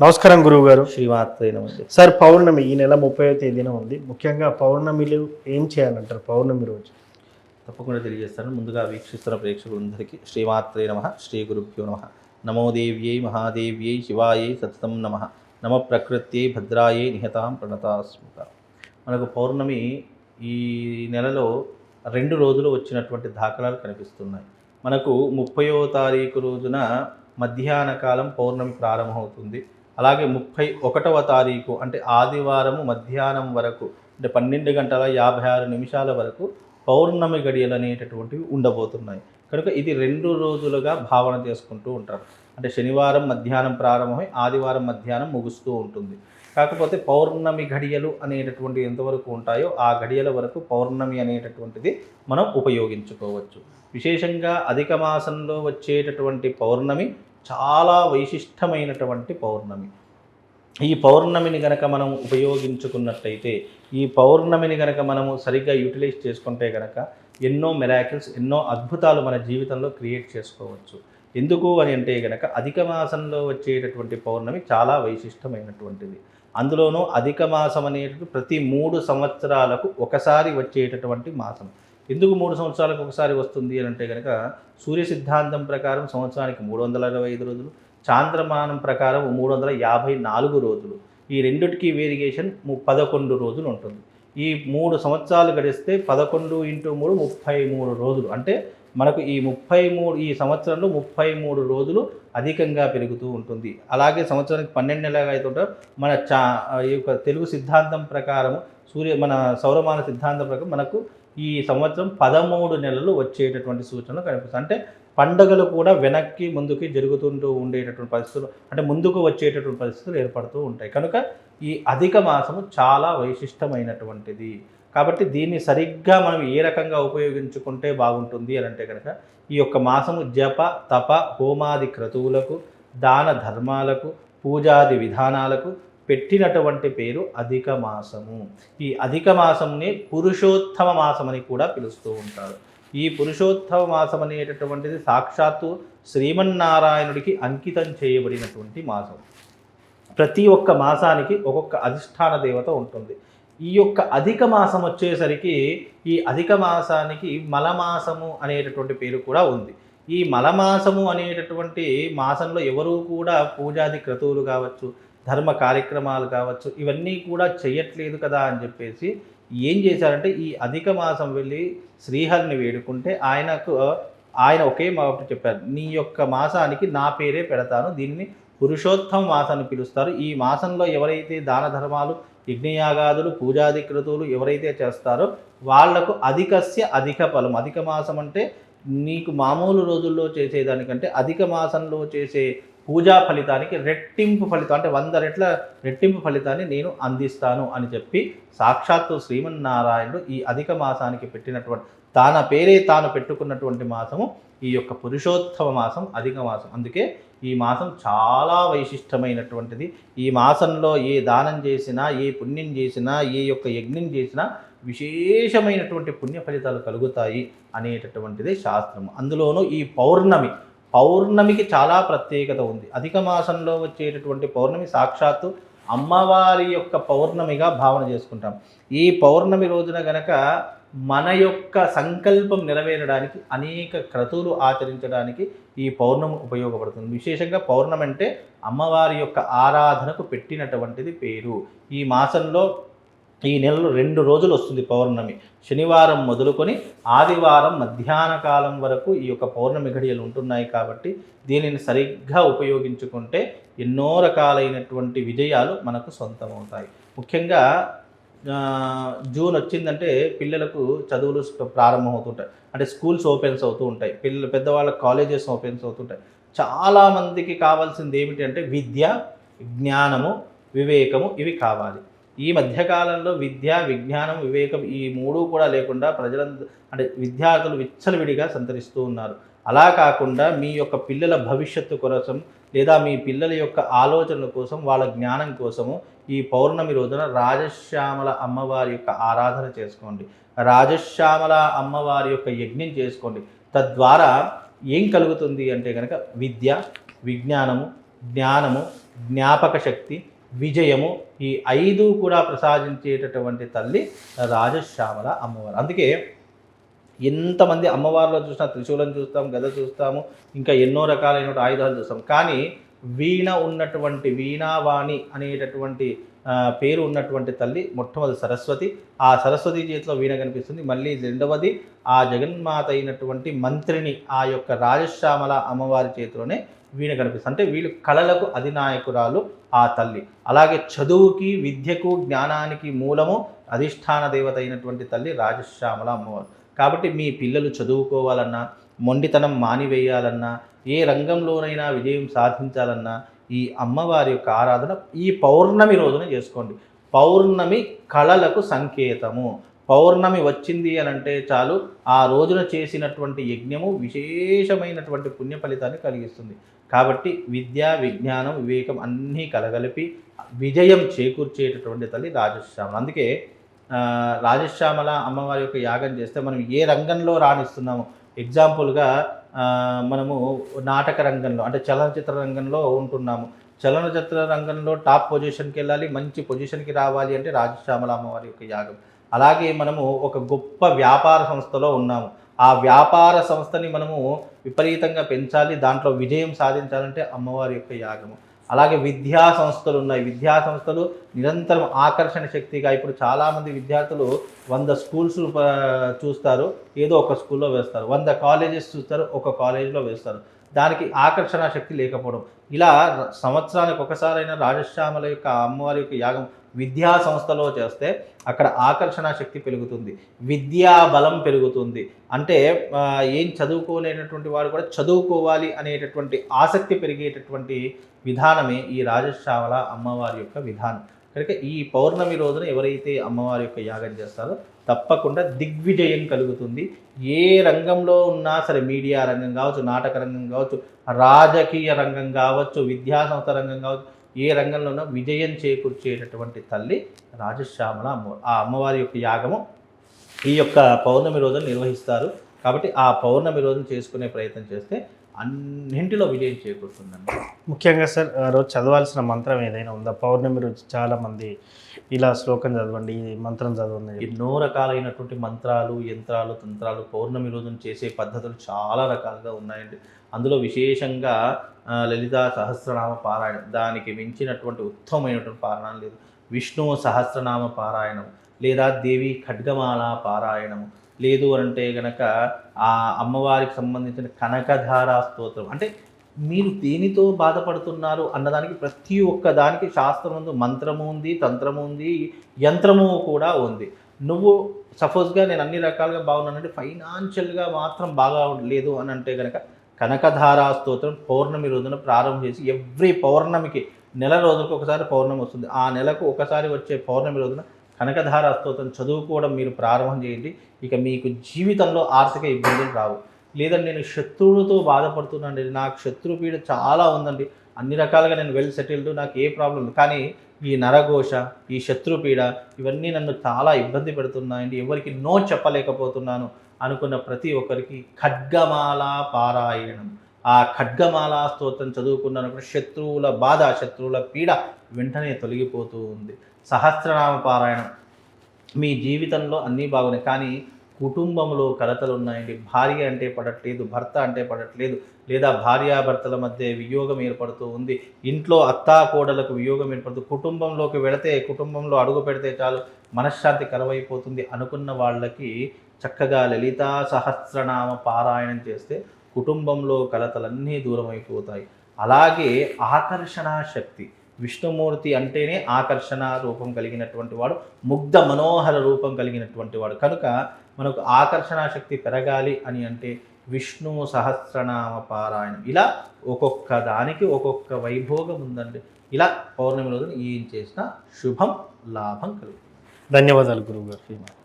నమస్కారం గురువు గారు. శ్రీమాత్రే నమస్తే. సార్, పౌర్ణమి ఈ నెల 30వ తేదీన ఉంది. ముఖ్యంగా పౌర్ణమిలు ఏం చేయాలంటారు పౌర్ణమి రోజు? తప్పకుండా తెలియజేస్తాను. ముందుగా వీక్షిస్తున్న ప్రేక్షకులందరికీ శ్రీమాత్రే నమ, శ్రీ గురుభ్యో నమ. నమో దేవ్యై మహాదేవ్యై శివాయై సతతం నమ. నమ ప్రకృత్యై భద్రాయై నిహతాం ప్రణతాస్ముత. మనకు పౌర్ణమి ఈ నెలలో 2 రోజులు వచ్చినటువంటి దాఖలాలు కనిపిస్తున్నాయి. మనకు 30వ తారీఖు రోజున మధ్యాహ్న కాలం పౌర్ణమి ప్రారంభమవుతుంది. అలాగే 31వ తారీఖు అంటే ఆదివారము మధ్యాహ్నం వరకు అంటే 12 గంటల 56 నిమిషాల వరకు పౌర్ణమి గడియలు అనేటటువంటివి ఉండబోతున్నాయి. కనుక ఇది 2 రోజులుగా భావన చేసుకుంటూ ఉంటారు. అంటే శనివారం మధ్యాహ్నం ప్రారంభమై ఆదివారం మధ్యాహ్నం ముగుస్తూ ఉంటుంది. కాకపోతే పౌర్ణమి గడియలు అనేటటువంటి ఎంతవరకు ఉంటాయో ఆ గడియల వరకు పౌర్ణమి అనేటటువంటిది మనం ఉపయోగించుకోవచ్చు. విశేషంగా అధిక మాసంలో వచ్చేటటువంటి పౌర్ణమి చాలా వైశిష్టమైనటువంటి పౌర్ణమి. ఈ పౌర్ణమిని గనక మనం ఉపయోగించుకున్నట్టయితే, ఈ పౌర్ణమిని గనక మనము సరిగ్గా యూటిలైజ్ చేసుకుంటే గనక ఎన్నో మిరాకిల్స్, ఎన్నో అద్భుతాలు మన జీవితంలో క్రియేట్ చేసుకోవచ్చు. ఎందుకు అని అంటే గనక అధిక మాసంలో వచ్చేటటువంటి పౌర్ణమి చాలా వైశిష్టమైనటువంటిది. అందులోనూ అధిక మాసం అనేటువంటి ప్రతి 3 సంవత్సరాలకు ఒకసారి వచ్చేటటువంటి మాసం. ఎందుకు 3 సంవత్సరాలకు ఒకసారి వస్తుంది అని అంటే కనుక సూర్య సిద్ధాంతం ప్రకారం సంవత్సరానికి 365 రోజులు, చాంద్రమానం ప్రకారం 354 రోజులు. ఈ రెండిటికి వేరియేషన్ 11 రోజులు ఉంటుంది. ఈ 3 సంవత్సరాలు గడిస్తే 11 × 3 33 రోజులు. అంటే మనకు ఈ సంవత్సరంలో 33 రోజులు అధికంగా పెరుగుతూ ఉంటుంది. అలాగే సంవత్సరానికి 12 నెలలుగా అయితే మన ఈ యొక్క తెలుగు సిద్ధాంతం ప్రకారం మన సౌరమాన సిద్ధాంతం ప్రకారం మనకు ఈ సంవత్సరం 13 నెలలు వచ్చేటటువంటి సూచనలు కనిపిస్తాయి. అంటే పండుగలు కూడా వెనక్కి ముందుకి జరుగుతుంటూ ఉండేటటువంటి పరిస్థితులు, అంటే ముందుకు వచ్చేటటువంటి పరిస్థితులు ఏర్పడుతూ ఉంటాయి. కనుక ఈ అధిక మాసము చాలా వైశిష్టమైనటువంటిది. కాబట్టి దీన్ని సరిగ్గా మనం ఏ రకంగా ఉపయోగించుకుంటే బాగుంటుంది అని అంటే కనుక ఈ యొక్క మాసము జప, తప, హోమాది క్రతువులకు, దాన ధర్మాలకు, పూజాది విధానాలకు పెట్టినటువంటి పేరు అధిక మాసము. ఈ అధిక మాసంని పురుషోత్తమ మాసం అని కూడా పిలుస్తూ ఉంటారు. ఈ పురుషోత్తమ మాసం అనేటటువంటిది సాక్షాత్తు శ్రీమన్నారాయణుడికి అంకితం చేయబడినటువంటి మాసం. ప్రతి ఒక్క మాసానికి ఒక్కొక్క అధిష్టాన దేవత ఉంటుంది. ఈ యొక్క అధిక మాసం వచ్చేసరికి ఈ అధిక మాసానికి మలమాసము అనేటటువంటి పేరు కూడా ఉంది. ఈ మలమాసము అనేటటువంటి మాసంలో ఎవరూ కూడా పూజాది క్రతువులు కావచ్చు, ధర్మ కార్యక్రమాలు కావచ్చు, ఇవన్నీ కూడా చేయట్లేదు కదా అని చెప్పేసి ఏం చేశారంటే ఈ అధిక మాసం వెళ్ళి శ్రీహరిని వేడుకుంటే ఆయన ఒకే మాట చెప్పారు, నీ యొక్క మాసానికి నా పేరే పెడతాను, దీన్ని పురుషోత్తమ మాసాన్ని పిలుస్తారు. ఈ మాసంలో ఎవరైతే దాన ధర్మాలు, యజ్ఞయాగాదులు, పూజాది క్రతువులు ఎవరైతే చేస్తారో వాళ్లకు అధికస్య అధిక ఫలం. అధిక మాసం అంటే నీకు మామూలు రోజుల్లో చేసేదానికంటే అధిక మాసంలో చేసే పూజా ఫలితానికి రెట్టింపు ఫలితం, అంటే 100 రెట్ల రెట్టింపు ఫలితాన్ని నేను అందిస్తాను అని చెప్పి సాక్షాత్తు శ్రీమన్నారాయణుడు ఈ అధిక మాసానికి పెట్టినటువంటి తన పేరే తాను పెట్టుకున్నటువంటి మాసము ఈ యొక్క పురుషోత్తమ మాసం, అధిక మాసం. అందుకే ఈ మాసం చాలా వైశిష్టమైనటువంటిది. ఈ మాసంలో ఏ దానం చేసినా, ఏ పుణ్యం చేసినా, ఏ యొక్క యజ్ఞం చేసినా విశేషమైనటువంటి పుణ్య ఫలితాలు కలుగుతాయి అనేటటువంటిది శాస్త్రము. అందులోనూ ఈ పౌర్ణమికి చాలా ప్రత్యేకత ఉంది. అధిక మాసంలో వచ్చేటటువంటి పౌర్ణమి సాక్షాత్తు అమ్మవారి యొక్క పౌర్ణమిగా భావన చేసుకుంటాం. ఈ పౌర్ణమి రోజున గనక మన యొక్క సంకల్పం నెరవేరడానికి, అనేక క్రతువులు ఆచరించడానికి ఈ పౌర్ణమి ఉపయోగపడుతుంది. విశేషంగా పౌర్ణమి అంటే అమ్మవారి యొక్క ఆరాధనకు పెట్టినటువంటిది పేరు. ఈ మాసంలో ఈ నెలలో 2 రోజులు వస్తుంది పౌర్ణమి. శనివారం మొదలుకొని ఆదివారం మధ్యాహ్న కాలం వరకు ఈ యొక్క పౌర్ణమి ఘడియలు ఉంటున్నాయి. కాబట్టి దీనిని సరిగ్గా ఉపయోగించుకుంటే ఎన్నో రకాలైనటువంటి విజయాలు మనకు సొంతమవుతాయి. ముఖ్యంగా జూన్ వచ్చిందంటే పిల్లలకు చదువులు ప్రారంభమవుతుంటాయి. అంటే స్కూల్స్ ఓపెన్స్ అవుతూ ఉంటాయి. పెద్దవాళ్ళ కాలేజెస్ ఓపెన్స్ అవుతుంటాయి. చాలామందికి కావాల్సింది ఏమిటి అంటే విద్య, జ్ఞానము, వివేకము, ఇవి కావాలి. ఈ మధ్యకాలంలో విద్య, విజ్ఞానం, వివేకం ఈ 3 కూడా లేకుండా అంటే విద్యార్థులు విచ్చలవిడిగా సంతరిస్తూ ఉన్నారు. అలా కాకుండా మీ యొక్క పిల్లల భవిష్యత్తు కోసం లేదా మీ పిల్లల యొక్క ఆలోచనల కోసం, వాళ్ళ జ్ఞానం కోసము ఈ పౌర్ణమి రోజున రాజశ్యామల అమ్మవారి యొక్క ఆరాధన చేసుకోండి. రాజశ్యామల అమ్మవారి యొక్క యజ్ఞం చేసుకోండి. తద్వారా ఏం కలుగుతుంది అంటే కనుక విద్య, విజ్ఞానము, జ్ఞానము, జ్ఞాపక శక్తి, విజయము, ఈ 5 కూడా ప్రసాదించేటటువంటి తల్లి రాజశ్యామల అమ్మవారు. అందుకే ఎంతమంది అమ్మవారిలో చూసినా త్రిశూలం చూస్తాం, గద చూస్తాము, ఇంకా ఎన్నో రకాలైన ఆయుధాలు చూస్తాం. కానీ వీణ ఉన్నటువంటి వీణావాణి అనేటటువంటి పేరు ఉన్నటువంటి తల్లి మొట్టమొదటి సరస్వతి. ఆ సరస్వతి చేతిలో వీణ కనిపిస్తుంది. మళ్ళీ రెండవది ఆ జగన్మాత అయినటువంటి మంత్రిని ఆ యొక్క రాజశ్యామల అమ్మవారి చేతిలోనే వీణ కనిపిస్తుంది. అంటే వీళ్ళు కళలకు అధినాయకురాలు ఆ తల్లి. అలాగే చదువుకి, విద్యకు, జ్ఞానానికి మూలము అధిష్టాన దేవత అయినటువంటి తల్లి రాజశ్యామల అమ్మవారు. కాబట్టి మీ పిల్లలు చదువుకోవాలన్నా, మొండితనం మానివేయాలన్నా, ఏ రంగంలోనైనా విజయం సాధించాలన్నా ఈ అమ్మవారి యొక్క ఆరాధన ఈ పౌర్ణమి రోజున చేసుకోండి. పౌర్ణమి కళలకు సంకేతము. పౌర్ణమి వచ్చింది అని అంటే చాలు, ఆ రోజున చేసినటువంటి యజ్ఞము విశేషమైనటువంటి పుణ్య ఫలితాన్ని కలిగిస్తుంది. కాబట్టి విద్య, విజ్ఞానం, వివేకం అన్నీ కలగలిపి విజయం చేకూర్చేటటువంటి తల్లి రాజశ్యామల. అందుకే రాజశ్యామల అమ్మవారి యొక్క యాగం చేస్తే మనం ఏ రంగంలో రాణిస్తున్నాము, ఎగ్జాంపుల్గా మనము నాటక రంగంలో అంటే చలనచిత్ర రంగంలో ఉంటున్నాము. చలనచిత్ర రంగంలో టాప్ పొజిషన్కి వెళ్ళాలి, మంచి పొజిషన్కి రావాలి అంటే రాజశ్యామల అమ్మవారి యొక్క యాగం. అలాగే మనము ఒక గొప్ప వ్యాపార సంస్థలో ఉన్నాము, ఆ వ్యాపార సంస్థని మనము విపరీతంగా పెంచాలి, దాంట్లో విజయం సాధించాలంటే అమ్మవారి యొక్క యాగము. అలాగే విద్యా సంస్థలు ఉన్నాయి. విద్యా సంస్థలు నిరంతరం ఆకర్షణ శక్తిగా, ఇప్పుడు చాలామంది విద్యార్థులు 100 స్కూల్స్ చూస్తారు, ఏదో ఒక స్కూల్లో వేస్తారు. 100 కాలేజెస్ చూస్తారు, ఒక కాలేజీలో వేస్తారు. దానికి ఆకర్షణ శక్తి లేకపోవడం. ఇలా సంవత్సరానికి ఒకసారైనా రాజశ్యామల యొక్క అమ్మవారి యొక్క యాగం విద్యా సంస్థలో చేస్తే అక్కడ ఆకర్షణ శక్తి పెరుగుతుంది, విద్యా బలం పెరుగుతుంది. అంటే ఏం చదువుకోలేనటువంటి వాడు కూడా చదువుకోవాలి అనేటటువంటి ఆసక్తి పెరిగేటటువంటి విధానమే ఈ రాజశ్యామల అమ్మవారి యొక్క విధానం. కనుక ఈ పౌర్ణమి రోజున ఎవరైతే అమ్మవారి యొక్క యాగం చేస్తారో తప్పకుండా దిగ్విజయం కలుగుతుంది. ఏ రంగంలో ఉన్నా సరే, మీడియా రంగం కావచ్చు, నాటక రంగం కావచ్చు, రాజకీయ రంగం కావచ్చు, విద్యా సంస్థ రంగం కావచ్చు, ఏ రంగంలో ఉన్నా విజయం చేకూర్చేటటువంటి తల్లి రాజశ్యామల అమ్మవారు. ఆ అమ్మవారి యొక్క యాగము ఈ యొక్క పౌర్ణమి రోజున నిర్వహిస్తారు. కాబట్టి ఆ పౌర్ణమి రోజున చేసుకునే ప్రయత్నం చేస్తే అన్నింటిలో విజయం చేకూరుతుందండి. ముఖ్యంగా సార్ ఆ రోజు చదవాల్సిన మంత్రం ఏదైనా ఉందా? పౌర్ణమి రోజు చాలామంది ఇలా శ్లోకం చదవండి, ఈ మంత్రం చదవండి. ఎన్నో రకాలైనటువంటి మంత్రాలు, యంత్రాలు, తంత్రాలు పౌర్ణమి రోజున చేసే పద్ధతులు చాలా రకాలుగా ఉన్నాయండి. అందులో విశేషంగా లలితా సహస్రనామ పారాయణం, దానికి మించినటువంటి ఉత్తమమైనటువంటి పారాయణం లేదు. విష్ణు సహస్రనామ పారాయణం, లేదా దేవి ఖడ్గమాల పారాయణము, లేదు అంటే గనక ఆ అమ్మవారికి సంబంధించిన కనకధారా స్తోత్రం. అంటే మీరు దేనితో బాధపడుతున్నారు అన్నదానికి ప్రతి ఒక్క దానికి శాస్త్రం ఉంది, మంత్రము ఉంది, తంత్రము ఉంది, యంత్రము కూడా ఉంది. నువ్వు సపోజ్గా నేను అన్ని రకాలుగా బాగున్నానంటే ఫైనాన్షియల్గా మాత్రం బాగా లేదు అని అంటే కనుక కనకధారా స్తోత్రం పౌర్ణమి రోజున ప్రారంభం చేసి ఎవ్రీ పౌర్ణమికి నెల రోజులకు ఒకసారి పౌర్ణమి వస్తుంది, ఆ నెలకు ఒకసారి వచ్చే పౌర్ణమి రోజున కనకధారా స్తోత్రం చదువుకోవడం మీరు ప్రారంభం చేయండి. ఇక మీకు జీవితంలో ఆర్థిక ఇబ్బందులు రావు. లేదండి నేను శత్రువులతో బాధపడుతున్నానండి, నాకు శత్రుపీడ చాలా ఉందండి, అన్ని రకాలుగా నేను వెల్ సెటిల్డ్, నాకు ఏ ప్రాబ్లం లేదు, కానీ ఈ నరఘోష, ఈ శత్రుపీడ ఇవన్నీ నన్ను చాలా ఇబ్బంది పెడుతున్నాయండి, ఎవరికి నో చెప్పలేకపోతున్నాను అనుకున్న ప్రతి ఒక్కరికి ఖడ్గమాల పారాయణం, ఆ ఖడ్గమాల స్తోత్రం చదువుకున్నప్పుడు శత్రువుల బాధ, శత్రువుల పీడ వెంటనే తొలగిపోతూ ఉంది. సహస్రనామ పారాయణం, మీ జీవితంలో అన్నీ బాగున్నాయి కానీ కుటుంబంలో కలతలు ఉన్నాయండి, భార్య అంటే పడట్లేదు, భర్త అంటే పడట్లేదు, లేదా భార్యాభర్తల మధ్య వియోగం ఏర్పడుతూ ఉంది, ఇంట్లో అత్తా కోడలకు వియోగం ఏర్పడుతూ, కుటుంబంలోకి వెళితే, కుటుంబంలో అడుగు పెడితే చాలు మనశ్శాంతి కరువైపోతుంది అనుకున్న వాళ్ళకి చక్కగా లలితా సహస్రనామ పారాయణం చేస్తే కుటుంబంలో కలతలన్నీ దూరం అయిపోతాయి. అలాగే ఆకర్షణ శక్తి, విష్ణుమూర్తి అంటేనే ఆకర్షణ రూపం కలిగినటువంటి వాడు, ముగ్ధ మనోహర రూపం కలిగినటువంటి వాడు. కనుక మనకు ఆకర్షణ శక్తి పెరగాలి అని అంటే విష్ణు సహస్రనామ పారాయణం, ఇలా ఒక్కొక్క దానికి ఒక్కొక్క వైభోగం ఉందండి. ఇలా పౌర్ణమి రోజున ఏం చేసినా శుభం, లాభం కలుగుతుంది. ధన్యవాదాలు గురువుగారు.